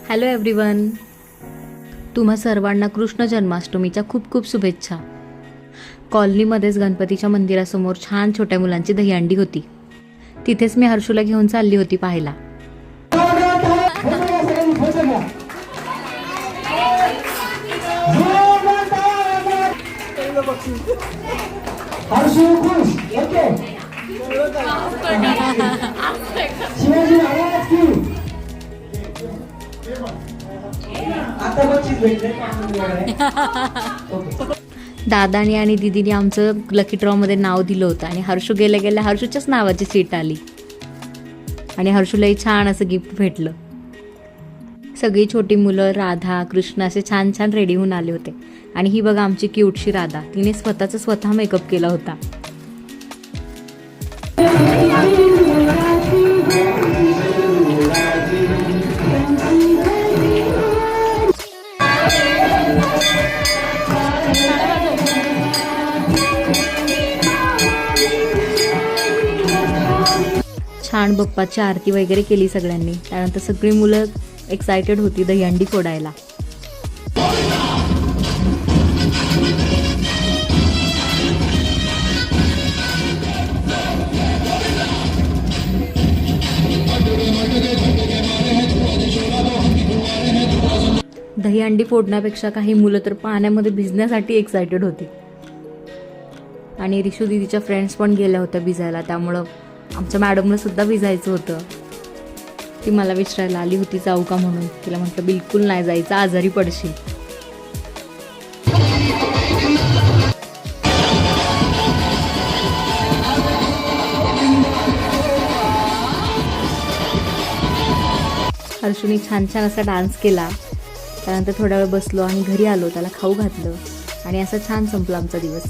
Hello everyone, तुम्हा सर्वांना कृष्ण जन्माष्टमीच्या खूप खूप शुभेच्छा. कॉलनीमध्येच गणपतीच्या मंदिरासमोर छान छोट्या मुलांची दहीहंडी होती. तिथेच मी हर्षूला घेऊन चालली होती पाहायला. दादानी आणि दीदीने आमचं लकी ड्रॉ मध्ये नाव दिलं होतं आणि हर्षू गेल्या गेल्या हर्षूच्याच नावाची सीट आली आणि हर्षूलाही छान असं गिफ्ट भेटलं. सगळी छोटी मुलं राधा कृष्ण असे छान छान रेडी होऊन आले होते. आणि ही बघा आमची क्यूटशी राधा, तिने स्वतः मेकअप केला होता. छान बाप्पाची आरती वगैरे केली सगळ्यांनी. त्यानंतर सगळी मुलं एक्सायटेड होती दहीहंडी फोडायला. दहीहंडी फोडण्यापेक्षा काही मुलं तर पाण्यामध्ये भिजण्यासाठी एक्सायटेड होती. आणि रिशू दीदीच्या फ्रेंड्स पण गेल्या होत्या भिजायला, त्यामुळं आमच्या मॅडमला सुद्धा भिजायचं होतं. ती मला विचारायला आली होती जाऊ का म्हणून. तिला म्हटलं बिलकुल नाही जायचं, आजारी पडशील. हर्षूने छान छान असा डान्स केला. त्यानंतर थोडा वेळ बसलो आणि घरी आलो, त्याला खाऊ घातलं आणि असा छान संपला आमचा दिवस.